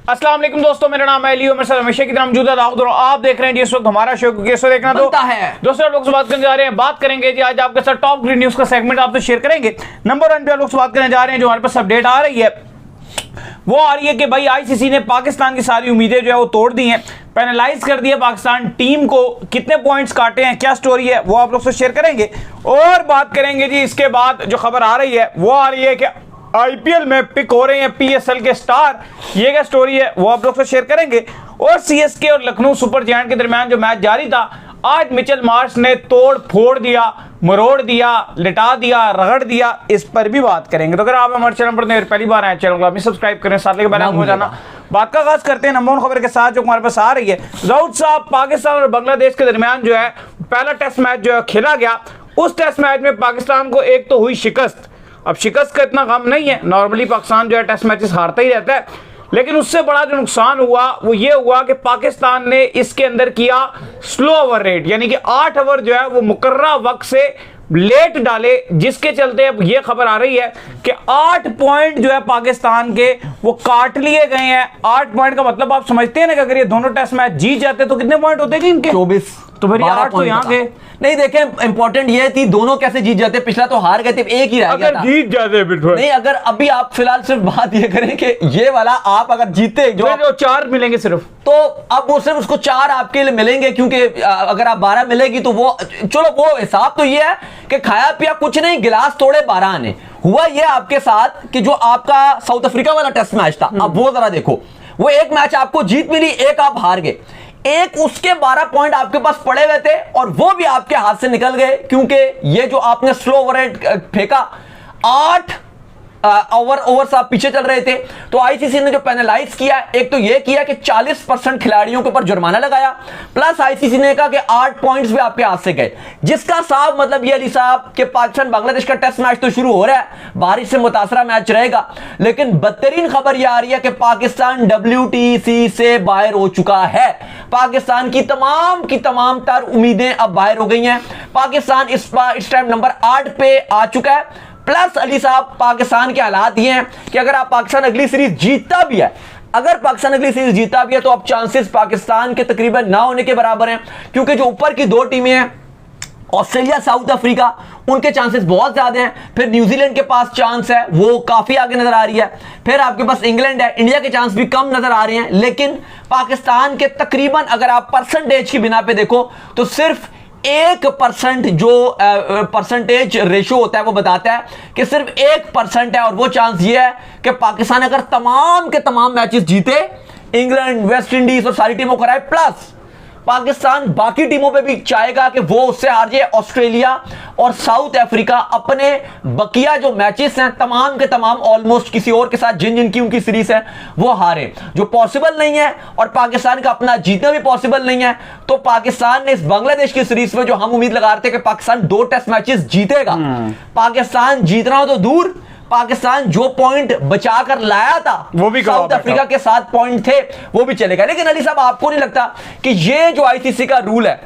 अस्सलाम वालेकुम दोस्तों, मेरा नाम है लियो, मेरे साथ हमेशा की तरह मौजूद है दाऊद और आप देख रहे हैं जी इस वक्त हमारा शो कैसे देखना तो है दोस्तों लोग से बात करने जा रहे हैं। बात करेंगे जी आज आपके साथ टॉप ग्रीन न्यूज का सेगमेंट आपसे शेयर करेंगे। नंबर 1 पे लोग से बात करने जा रहे हैं जो हमारे पास अपडेट आ रही है वो आ रही है कि भाई आईसीसी ने पाकिस्तान की सारी उम्मीदें जो है वो तोड़ दी हैं, पेनलाइज कर दिया पाकिस्तान टीम को, कितने पॉइंट्स काटे हैं, क्या स्टोरी है वो आप लोग से शेयर करेंगे। और बात करेंगे जी इसके बाद जो खबर आ रही है वो आ रही है कि आईपीएल में पिक हो रहे हैं पीएसएल के स्टार, ये क्या स्टोरी है वो आप लोग से शेयर करेंगे। और सीएसके और लखनऊ सुपर जायंट के दरमियान जो मैच जारी था, आज मिचेल मार्श ने तोड़ फोड़ दिया, मरोड़ दिया, लिटा दिया, रगड़ दिया, इस पर भी बात करेंगे। तो अगर आप हमारे चैनल पर पहली बार आए चैनल को अभी सब्सक्राइब करें, साथ लेकर बेल आइकन हो जाना। बात का आगाज करते हैं नंबर 1 खबर के साथ जो हमारे पास आ रही है। दाऊद साहब, पाकिस्तान और बांग्लादेश के दरमियान जो है पहला टेस्ट मैच जो है खेला गया, उस टेस्ट मैच में पाकिस्तान को एक तो हुई शिकस्त। अब शिकस्त का इतना गम नहीं है, नॉर्मली पाकिस्तान जो है टेस्ट मैचेस हारता ही रहता है, लेकिन उससे बड़ा जो नुकसान हुआ वो ये हुआ कि पाकिस्तान ने इसके अंदर किया स्लो ओवर रेट, यानी कि 8 ओवर जो है वो मुकर्रर वक्त से लेट डाले, जिसके चलते अब ये खबर आ रही है कि 8 पॉइंट जो है पाकिस्तान के वो काट लिए गए हैं। 8 पॉइंट का मतलब आप समझते हैं ना कि अगर ये दोनों टेस्ट मैच जीत जाते तो कितने पॉइंट होते हैं इनके? 24। तो फिर 8 तो यहाँ के नहीं, देखें इंपॉर्टेंट ये थी दोनों कैसे जीत जाते, पिछला तो हार गए थे, एक ही रह गया था। जीत जाते नहीं, अगर अभी आप फिलहाल सिर्फ बात ये करें कि ये वाला आप अगर जीते जो 4 मिलेंगे सिर्फ, तो अब वो सिर्फ उसको 4 आपके लिए मिलेंगे, क्योंकि अगर आप 12 मिलेगी तो वो चलो वो हिसाब तो ये है कि खाया पिया कुछ नहीं, गिलास तोड़े 12 आने। हुआ ये आपके साथ कि जो आपका साउथ अफ्रीका वाला टेस्ट मैच था, अब वो जरा देखो, वो एक मैच आपको जीत मिली, एक आप हार गए, एक उसके 12 पॉइंट आपके पास पड़े हुए थे और वो भी आपके हाथ से निकल गए, क्योंकि ये जो आपने स्लो ओवर फेंका, 8 ओवर्स आप पीछे चल रहे थे। तो आईसीसी ने जो पेनलाइज किया, एक तो ये किया कि 40% खिलाड़ियों के ऊपर जुर्माना लगाया, प्लस आईसीसी ने कहा कि 8 पॉइंट्स भी आपके हाथ से गए, जिसका साफ मतलब ये अली साहब कि पाकिस्तान बांग्लादेश का टेस्ट मैच तो शुरू हो रहा है, बारिश से मुतासरा मैच रहेगा, लेकिन बदतरीन खबर यह आ रही है कि पाकिस्तान WTC से बाहर हो चुका है। पाकिस्तान की तमाम तर उम्मीदें अब बाहर हो गई हैं। पाकिस्तान इस टाइम नंबर 8 पे आ चुका है। प्लस अली साहब, पाकिस्तान के हालात ये हैं कि अगर आप पाकिस्तान अगली सीरीज जीतता भी है, तो अब चांसेस पाकिस्तान के तकरीबन ना होने के बराबर हैं, क्योंकि जो ऊपर की 2 टीमें हैं ऑस्ट्रेलिया, साउथ अफ्रीका, उनके चांसेस बहुत ज्यादा हैं। फिर न्यूजीलैंड के पास चांस है, वो काफी आगे नजर आ रही है। फिर आपके पास इंग्लैंड है, इंडिया के चांस भी कम नजर आ रहे हैं। लेकिन पाकिस्तान के तकरीबन अगर आप परसेंटेज की बिना पे देखो तो सिर्फ 1% जो परसेंटेज रेशो होता है वो बताता है कि सिर्फ 1% है, और वो चांस ये है कि पाकिस्तान अगर तमाम के तमाम मैचेस जीते, इंग्लैंड, वेस्ट इंडीज और सारी टीमों को हराए, प्लस पाकिस्तान बाकी टीमों पे भी चाहेगा कि वो उससे हार जाए, ऑस्ट्रेलिया और साउथ अफ्रीका अपने बकिया जो मैचेस हैं तमाम के तमाम ऑलमोस्ट किसी और के साथ जिनकी उनकी सीरीज है वो हारे, जो पॉसिबल नहीं है, और पाकिस्तान का अपना जीतना भी पॉसिबल नहीं है। तो पाकिस्तान ने इस बांग्लादेश की सीरीज में जो हम उम्मीद लगा रहे थे कि पाकिस्तान 2 टेस्ट मैचेस जीतेगा, पाकिस्तान जीतना हो तो दूर, पाकिस्तान जो पॉइंट बचाकर लाया था वो भी साउथ अफ्रीका के 7 पॉइंट थे, वो भी चलेगा। लेकिन अली साहब, आपको नहीं लगता कि ये जो आईसीसी का रूल है,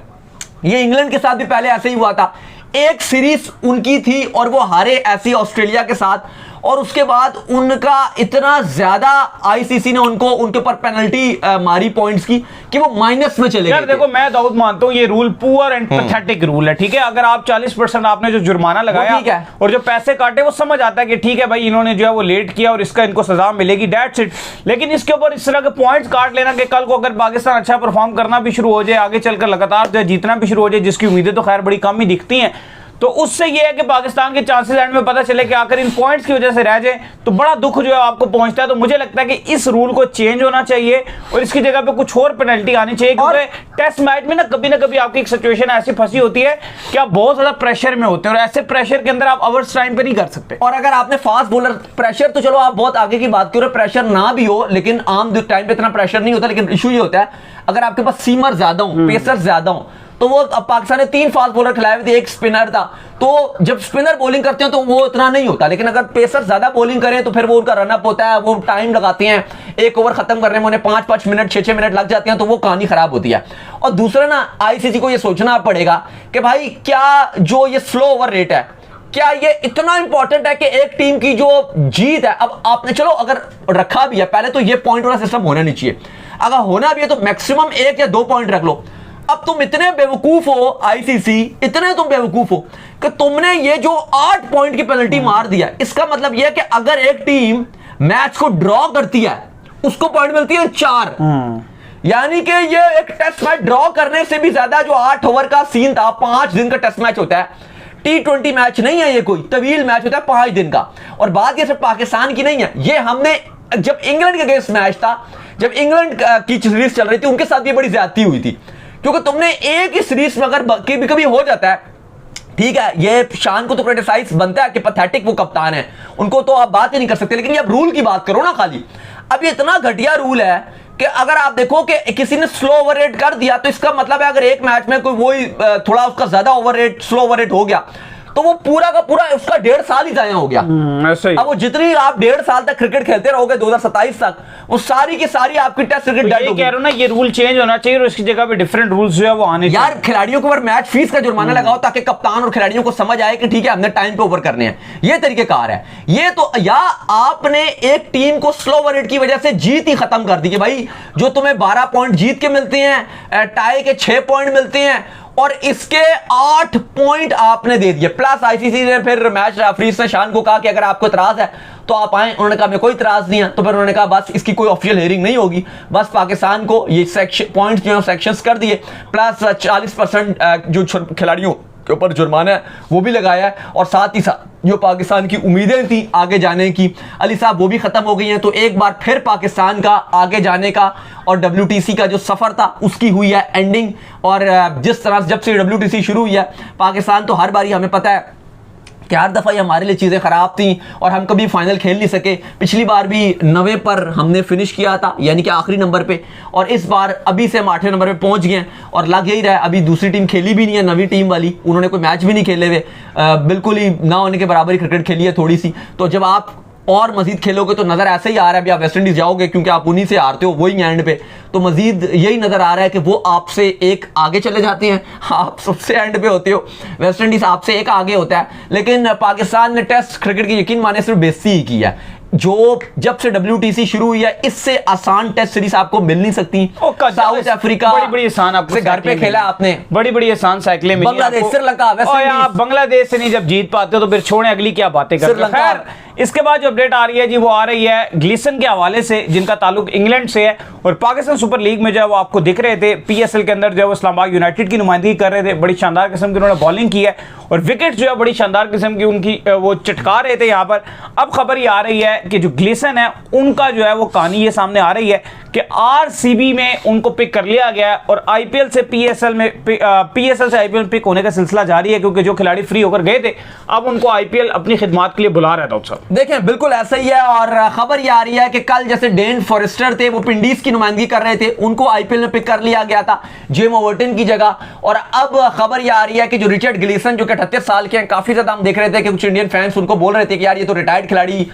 ये इंग्लैंड के साथ भी पहले ऐसे ही हुआ था, एक सीरीज उनकी थी और वो हारे ऐसी ऑस्ट्रेलिया के साथ, और उसके बाद उनका इतना ज्यादा आईसीसी ने उनके ऊपर पेनल्टी मारी पॉइंट्स की कि वो माइनस में चले गए। देखो, मैं दाऊद मानता हूं ये rule poor and pathetic rule है, ठीक है। अगर आप 40% आपने जो जुर्माना लगाया और जो पैसे काटे, वो समझ आता है कि ठीक है भाई इन्होंने जो है वो लेट किया और इसका इनको सजा मिलेगी, दैट्स इट। लेकिन इसके ऊपर इस तरह के पॉइंट्स काट लेना कि कल को अगर पाकिस्तान अच्छा परफॉर्म करना भी शुरू हो जाए, आगे चलकर लगातार जो है जीतना भी शुरू हो जाए, जिसकी उम्मीदें तो खैर बड़ी कम ही दिखती हैं, तो उससे यह है कि पाकिस्तान के चांसेस एंड में पता चले कि आकर इन पॉइंट्स की वजह से रह जाए तो बड़ा दुख जो है आपको पहुंचता है। तो मुझे लगता है कि इस रूल को चेंज होना चाहिए और इसकी जगह पे कुछ और पेनल्टी आनी चाहिए, क्योंकि टेस्ट मैच में ना कभी आपकी एक सिचुएशन ऐसी फंसी होती है कि आप बहुत ज्यादा प्रेशर में होते हैं, और ऐसे प्रेशर के अंदर आप अवर्स टाइम पे नहीं कर सकते। और अगर आपने फास्ट बॉलर प्रेशर, तो चलो आप बहुत आगे की बात करो, प्रेशर ना भी हो, लेकिन आम टाइम पे इतना प्रेशर नहीं होता, लेकिन इशू ये होता है अगर आपके पास सीमर ज्यादा हो, पेसर ज्यादा हो, तो वो अब पाकिस्तान ने 3 फास्ट बॉलर खिलाए हुए थे, एक स्पिनर था, तो जब स्पिनर बॉलिंग करते हैं तो वो इतना नहीं होता, लेकिन अगर पेसर ज्यादा बॉलिंग करें तो फिर वो उनका रनअप होता है, वो टाइम लगाते हैं, 1 ओवर खत्म करने में उन्हें 5-5 मिनट 6-6 मिनट लग जाते हैं, तो वो कहानी खराब होती है। और दूसरा ना, आईसीसी को ये सोचना पड़ेगा कि भाई क्या जो ये स्लो ओवर रेट है, क्या ये इतना इंपॉर्टेंट है कि एक टीम की जो जीत है, अब आपने चलो अगर रखा भी है, पहले तो ये पॉइंट वाला सिस्टम होना नहीं चाहिए, अगर होना भी है तो मैक्सिमम 1 या 2 पॉइंट रख लो। अब तुम इतने बेवकूफ हो आईसीसी, इतने तुम बेवकूफ हो कि तुमने ये जो 8 पॉइंट की पेनल्टी मार दिया, इसका मतलब यह कि अगर एक टीम मैच को ड्रॉ करती है उसको पॉइंट मिलती है 4। यानी कि ये एक टेस्ट मैच ड्रॉ करने से भी ज्यादा जो 8 ओवर का सीन था, 5 दिन का टेस्ट मैच होता है, T20 मैच नहीं है ये, कोई तवील मैच होता है 5 दिन का। और बात ये सिर्फ पाकिस्तान की नहीं है, ये हमने जब इंग्लैंड के अगेंस्ट मैच था, जब इंग्लैंड की सीरीज चल रही थी, उनके साथ भी बड़ी ज्यादती हुई थी, क्योंकि तुमने एक ही सीरीज में अगर कभी कभी हो जाता है, ठीक है, ये शान को तो क्रिटिसाइज बनता है कि पैथेटिक वो कप्तान है, उनको तो आप बात ही नहीं कर सकते, लेकिन ये आप रूल की बात करो ना खाली। अब ये इतना घटिया रूल है कि अगर आप देखो कि किसी ने स्लो ओवर रेट कर दिया, तो इसका मतलब है अगर एक मैच में कोई वही थोड़ा उसका ज्यादा over rate, slow over rate हो गया, तो वो पूरा का पूरा उसका 1.5 साल ही जाया हो गया। ऐसे ही। अब वो जितनी आप 1.5 साल तक क्रिकेट खेलते रहोगे 2027 तक, वो सारी की सारी आपकी टेस्ट क्रिकेट डेड ये कह रहा हूं ना, ये रूल चेंज होना चाहिए और इसकी जगह पे डिफरेंट रूल्स जो है वो आने चाहिए। यार खिलाड़ियों को मैच फीस का जुर्माना लगाओ ताकि कप्तान और खिलाड़ियों को समझ आए कि ठीक है हमने टाइम पे ओवर करने हैं, ये तरीकेकार है। ये तो या आपने एक टीम को स्लो ओवर रेट की वजह से जीत ही खत्म कर दी कि भाई जो तुम्हें 12 पॉइंट जीत के मिलते हैं, टाई के 6 पॉइंट मिलते हैं, और इसके 8 पॉइंट आपने दे दिए। प्लस आईसीसी ने फिर मैच रेफरीज ने शान को कहा कि अगर आपको इतराज है तो आप आए, उन्होंने कहा मैं कोई इतराज नहीं है, तो फिर उन्होंने कहा बस इसकी कोई ऑफिशियल हियरिंग नहीं होगी, बस पाकिस्तान को ये सेक्शन पॉइंट्स जो है सेक्शंस कर दिए, प्लस 40% जो खिलाड़ियों के ऊपर जुर्माना है वो भी लगाया है, और साथ ही साथ जो पाकिस्तान की उम्मीदें थी आगे जाने की अली साहब वो भी खत्म हो गई हैं। तो एक बार फिर पाकिस्तान का आगे जाने का और WTC का जो सफर था उसकी हुई है एंडिंग। और जिस तरह जब से WTC शुरू हुई है पाकिस्तान, तो हर बारी हमें पता है कि हर दफ़ा ही हमारे लिए चीज़ें ख़राब थी और हम कभी फाइनल खेल नहीं सके। पिछली बार भी 9 पर हमने फिनिश किया था, यानी कि आखिरी नंबर पे, और इस बार अभी से हम 8वें नंबर पे पहुंच गए हैं। और लग यही रहा है अभी दूसरी टीम खेली भी नहीं है, नवी टीम वाली, उन्होंने कोई मैच भी नहीं खेले हुए, बिल्कुल ही ना होने के बराबर ही क्रिकेट खेली है थोड़ी सी। तो जब आप और मजीद खेलोगे तो नज़र ऐसे ही आ रहा है, अभी आप वेस्ट इंडीज़ जाओगे क्योंकि आप उन्हीं से हारते हो वही एंड पे, तो मजीद यही नज़र आ रहा है कि वो आपसे एक आगे चले जाते हैं, आप सबसे एंड पे होते हो, वेस्ट इंडीज़ आपसे एक आगे होता है। लेकिन पाकिस्तान ने टेस्ट क्रिकेट की यकीन माने सिर्फ बेइज्जती ही की है। जो जब से WTC शुरू हुई है इससे आसान टेस्ट सीरीज आपको मिल नहीं सकती। साउथ अफ्रीका बड़ी बड़ी आसान आपको घर पे खेला आपने, बड़ी बड़ी आसान साइकिलें मिली, बांग्लादेश, श्रीलंका, वेस्ट इंडीज। आप बांग्लादेश से नहीं जब जीत पाते हो तो फिर छोड़ें, अगली क्या बातें करते हो। खैर इसके बाद जो अपडेट आ रही है जी वो आ रही है ग्लीसन के हवाले से, जिनका ताल्लुक इंग्लैंड से है और पाकिस्तान सुपर लीग में जो है वो आपको दिख रहे थे, PSL के अंदर जो है वो इस्लामाबाद यूनाइटेड की नुमाइंदगी कर रहे थे। बड़ी शानदार किस्म की उन्होंने बॉलिंग की है और विकेट जो है बड़ी शानदार किस्म की उनकी वो चटका रहे थे यहाँ पर। अब खबर ये आ रही है कि जो ग्लीसन है उनका जो है वो कहानी ये सामने आ रही है कि RCB में उनको पिक कर लिया गया है और IPL से PSL में PSL से IPL पिक होने का सिलसिला जारी है, क्योंकि जो खिलाड़ी फ्री होकर गए थे अब उनको IPL अपनी खिदमात के लिए बुला रहा था। साहब देखें बिल्कुल ऐसा ही है। और खबर ये आ रही है कि कल जैसे डेन फॉरेस्टर थे वो पिंडीज की नुमाइंदगी कर रहे थे, उनको IPL में पिक कर लिया गया था जेम ओवर्टन की जगह। और अब खबर ये आ रही है कि जो रिचर्ड ग्लीसन जो कि 38 साल के हैं, काफी ज्यादा हम देख रहे थे कि कुछ इंडियन फैंस उनको बोल रहे थे कि यार ये तो रिटायर्ड खिलाड़ी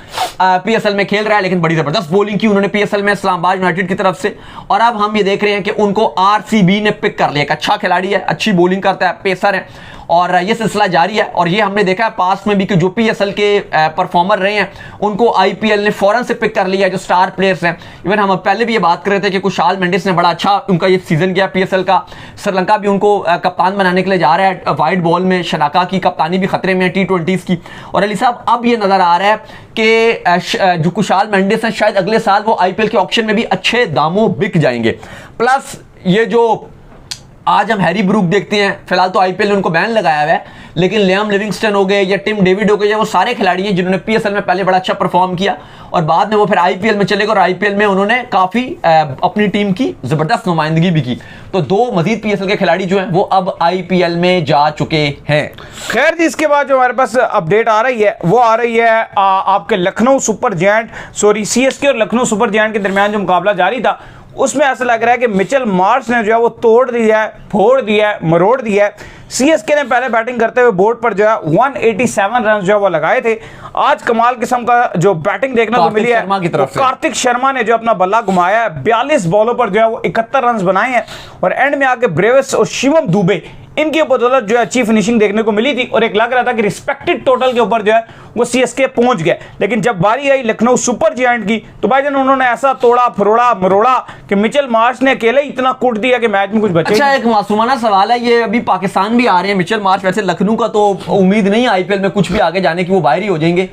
PSL में खेल रहा है, लेकिन बड़ी जबरदस्त बॉलिंग की उन्होंने PSL में इस्लामाबाद यूनाइटेड की तरफ से। और अब हम ये देख रहे हैं कि उनको RCB ने पिक कर लिया, एक अच्छा खिलाड़ी है, अच्छी बॉलिंग करता है, पेसर है, और ये सिलसिला जारी है। और ये हमने देखा है पास में भी कि जो PSL के परफॉर्मर रहे हैं उनको IPL ने फौरन से पिक कर लिया, जो स्टार प्लेयर्स हैं। इवन हम पहले भी ये बात कर रहे थे कि कुशाल मेंडिस ने बड़ा अच्छा उनका ये सीजन गया PSL का, श्रीलंका भी उनको कप्तान बनाने के लिए जा रहा है, वाइट बॉल में शनाका की कप्तानी भी खतरे में है T20s की। और अली साहब अब ये नजर आ रहा है कि जो कुशाल मेंडिस हैं शायद अगले साल वो IPL के ऑक्शन में भी अच्छे दामों बिक जाएंगे। प्लस ये जो आज हम हैरी ब्रूक देखते हैं, फिलहाल तो IPL ने उनको बैन लगाया हुआ है, लेकिन लियाम लिविंगस्टन हो गए या टिम डेविड हो गए, वो सारे खिलाड़ी हैं जिन्होंने PSL में पहले बड़ा अच्छा परफॉर्म किया और बाद में वो फिर IPL में चले गए और IPL में उन्होंने काफी अपनी टीम की जबरदस्त नुमाइंदगी भी की। तो 2 मजीद PSL के खिलाड़ी जो हैं वो अब IPL में जा चुके हैं। खैर जी इसके बाद जो हमारे पास अपडेट आ रही है वो आ रही है आपके लखनऊ सुपर जायंट CSK और लखनऊ सुपर जायंट के दरमियान जो मुकाबला जारी था उसमें ऐसा लग रहा है कि मिचेल मार्श ने जो है वो तोड़ दिया है, फोड़ दिया है, मरोड़ दिया है। CSK ने पहले बैटिंग करते हुए बोर्ड पर जो है 187 रन जो है वो लगाए थे। आज कमाल किस्म का जो बैटिंग देखने को मिली है कार्तिक शर्मा ने जो अपना बल्ला घुमाया है, 42 बॉलों पर जो है वो 71 रन बनाए हैं और एंड में आके ब्रेविस और शिवम दुबे इनकी बदौलत जो है अच्छी फिनिशिंग देखने को मिली थी और एक लग रहा था कि रिस्पेक्टेड टोटल के ऊपर जो है वो सीएसके पहुंच गया। लेकिन जब बारी आई लखनऊ सुपर जायंट की तो भाईजान उन्होंने ऐसा तोड़ा फरोड़ा मरोड़ा कि मिचेल मार्श ने अकेले इतना कूट दिया कि मैच में कुछ बचे। अच्छा, एक मासूमाना सवाल है, ये अभी पाकिस्तान भी आ रहे हैं मिचेल मार्श, वैसे लखनऊ का तो उम्मीद नहीं आईपीएल में कुछ भी आगे जाने की, वो बाहर ही हो जाएंगे।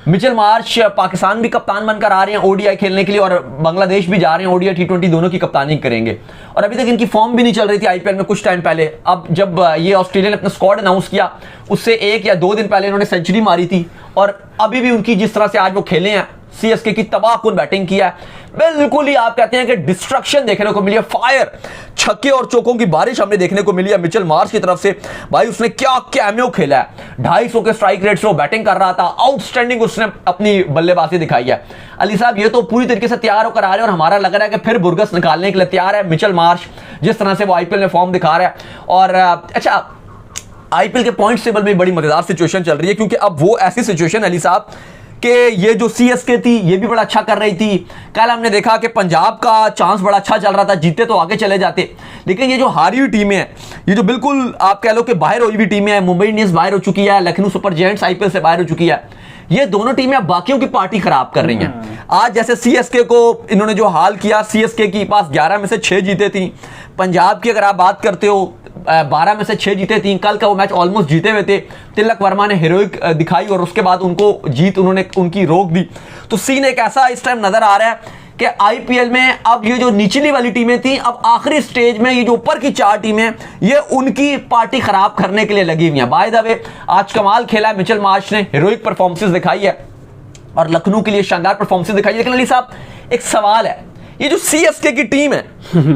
मिचेल मार्श पाकिस्तान भी कप्तान बनकर आ रहे हैं ओडीआई खेलने के लिए और बांग्लादेश भी जा रहे हैं, ओडीआई टी20 दोनों की कप्तानी करेंगे। और अभी तक इनकी फॉर्म भी नहीं चल रही थी आईपीएल में कुछ टाइम पहले। अब जब ये ऑस्ट्रेलिया ने अपना स्क्वाड अनाउंस किया उससे 1 या 2 दिन पहले इन्होंने सेंचुरी मारी थी और अभी भी उनकी जिस तरह से आज वो खेले हैं, सीएसके की तबाहकुन बैटिंग किया है, बिल्कुल ही आप कहते हैं कि डिस्ट्रक्शन देखने को मिली है, फायर, छक्के और चौकों की बारिश हमें देखने को मिली है मिचेल मार्श की तरफ से। भाई उसने क्या कैमियो खेला है, 250 के स्ट्राइक रेट से वो बैटिंग कर रहा था, आउटस्टैंडिंग उसने अपनी बल्लेबाजी दिखाई है। अली साहब ये तो पूरी तरीके से तैयार होकर आ रहे हैं और हमारा लग रहा है कि फिर बुरगस निकालने के लिए तैयार है मिचेल मार्श, जिस तरह से वो आईपीएल में फॉर्म दिखा रहा है। और अच्छा, आईपीएल के पॉइंट टेबल में बड़ी मजेदार सिचुएशन चल रही है, क्योंकि अब वो ऐसी सिचुएशन अली साहब कि ये जो सीएसके थी ये भी बड़ा अच्छा कर रही थी। कल हमने देखा कि पंजाब का चांस बड़ा अच्छा चल रहा था, जीते तो आगे चले जाते, लेकिन ये जो हारी हुई टीमें हैं, ये जो बिल्कुल आप कह लो कि बाहर हुई हुई टीमें हैं, मुंबई इंडियंस बाहर हो चुकी है, लखनऊ सुपर जायंट्स आईपीएल से बाहर हो चुकी है, ये दोनों टीमें अब बाकियों की पार्टी खराब कर रही हैं। आज जैसे सीएसके को इन्होंने जो हाल किया, सीएसके की पास 11 में से 6 जीते थी, पंजाब की अगर आप बात करते हो 12 में से 6 जीते थी, कल का वो मैच ऑलमोस्ट जीते हुए थे, तिलक वर्मा ने हीरोइक दिखाई और उसके बाद उनको जीत उन्होंने उनकी रोक दी। तो सीन एक ऐसा इस टाइम नजर आ रहा है कि आईपीएल में अब ये जो निचली वाली टीमें थी, अब आखिरी स्टेज में ये जो ऊपर की 4 टीमें ये उनकी पार्टी खराब करने के लिए लगी हुई हैं। बाय द वे आज कमाल खेला है मिचेल मार्श ने, हीरोइक परफॉर्मेंस दिखाई है और लखनऊ के लिए शानदार परफॉर्मेंस दिखाई है। लेकिन अली साहब एक सवाल है, ये जो सीएसके की टीम है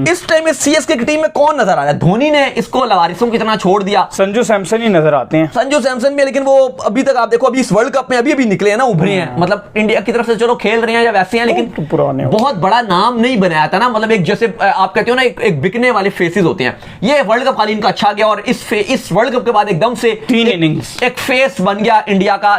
इस टाइम में सीएसके की टीम में कौन नजर आ रहा है? धोनी ने इसको लवारिसों की तरह छोड़ दिया, संजू सैमसन ही नजर आते हैं, संजू सैमसन भी, लेकिन वो अभी तक आप देखो अभी इस वर्ल्ड कप में अभी निकले हैं ना, उभरे हैं, मतलब इंडिया की तरफ से चलो खेल रहे हैं या वैसे हैं, लेकिन तो पुराने बहुत बड़ा नाम नहीं बनाया था ना, मतलब एक जैसे आप कहते हो ना एक बिकने वाले फेसेस होते हैं। ये वर्ल्ड कप खाली इनका अच्छा गया और इस वर्ल्ड कप के बाद एकदम से 3 इनिंग्स एक फेस बन गया इंडिया का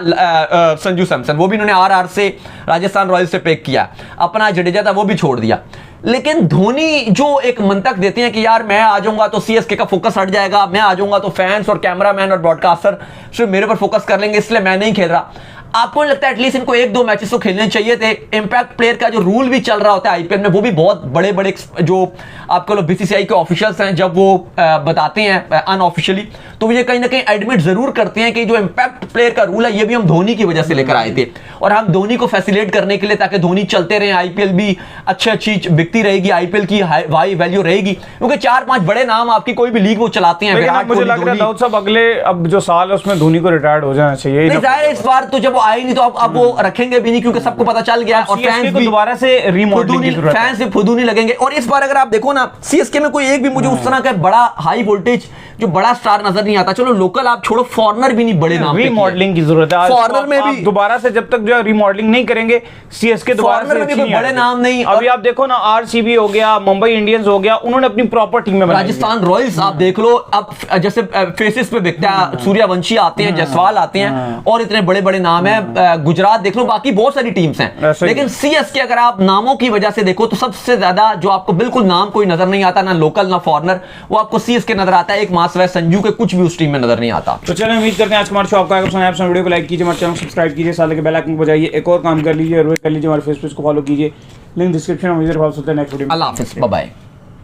संजू सैमसन। वो भी इन्होंने आरआर से राजस्थान रॉयल्स से पिक किया, अपना जडेजा था वो भी छोड़ दिया। लेकिन धोनी जो एक मंतक देते हैं कि यार मैं आ जाऊंगा तो सीएसके का फोकस हट जाएगा, मैं आ जाऊंगा तो फैंस और कैमरामैन और ब्रॉडकास्टर सिर्फ मेरे पर फोकस कर लेंगे, इसलिए मैं नहीं खेल रहा। आपको नहीं लगता है एटलीस्ट इनको 1-2 मैचेस तो खेलने चाहिए थे? इंपैक्ट प्लेयर का जो रूल भी चल रहा होता है आईपीएल में, वो भी बहुत बड़े बड़े जो आपको लोग बीसीसीआई के ऑफिशियल्स हैं जब वो बताते हैं अनऑफिशियली, तो ये कहीं ना कहीं एडमिट जरूर करते हैं कि जो इंपैक्ट प्लेयर का रूल है ये भी हम धोनी की वजह से लेकर आए थे और हम धोनी को फैसिलिटेट करने के लिए, ताकि धोनी चलते रहे, आईपीएल भी अच्छी बिकती रहेगी, आईपीएल की हाई वैल्यू रहेगी, क्योंकि 4-5 बड़े नाम आपकी कोई भी लीग वो चलाते हैं। मुझे लग रहा है दाऊद साहब अगले अब जो साल है उसमें धोनी को रिटायर्ड हो जाना चाहिए। जाहिर है इस बार तो जब वो आए नहीं तो अब वो रखेंगे भी नहीं, क्योंकि सबको पता चल गया और फैंस भी दोबारा से रीमॉडलिंग की जरूरत है, फैंस भी फुदूनी लगेंगे। और इस बार अगर आप देखो ना सीएसके में कोई एक भी मुझे उस तरह का बड़ा हाई वोल्टेज जो बड़ा स्टार नजर नहीं आता। चलो लोकल आप छोड़ो, फॉरनर भी नहीं बड़े नाम पे, रीमॉडलिंग की जरूरत है। फॉरनर में भी दोबारा से जब तक जो है रीमॉडलिंग नहीं करेंगे सीएसके दोबारा से में भी बड़े नाम नहीं। अभी आप देखो ना आरसीबी हो गया, मुंबई इंडियंस हो गया, उन्होंने अपनी प्रॉपर टीम में बनाई। राजस्थान रॉयल्स आप देख लो, अब जैसे फेसेस पे दिखता है, सूर्यवंशी आते हैं, जायसवाल आते हैं और इतने बड़े बड़े नाम है। गुजरात देख लो, बाकी बहुत सारी टीम्स हैं, लेकिन सीएसके अगर आप नामों की वजह से देखो तो सबसे ज्यादा जो आपको बिल्कुल नाम कोई नजर नहीं आता, ना लोकल ना फॉरनर, वो आपको सीएसके नजर आता है। एक मासवे संजू के कुछ भी उस टीम में नजर नहीं आता। तो चलिए उम्मीद करते हैं आज हमारे शो आपको आएगा। वीडियो को लाइक कीजिए, हमारे चैनल को सब्सक्राइब कीजिए, साथ के बेल आइकन को बजाइए, एक और काम कर लीजिए, रोज कर लीजिए, हमारे फेसबुक को फॉलो कीजिए, लिंक डिस्क्रिप्शन में। Next video. अल्लाह हाफिज़, बाय बाय।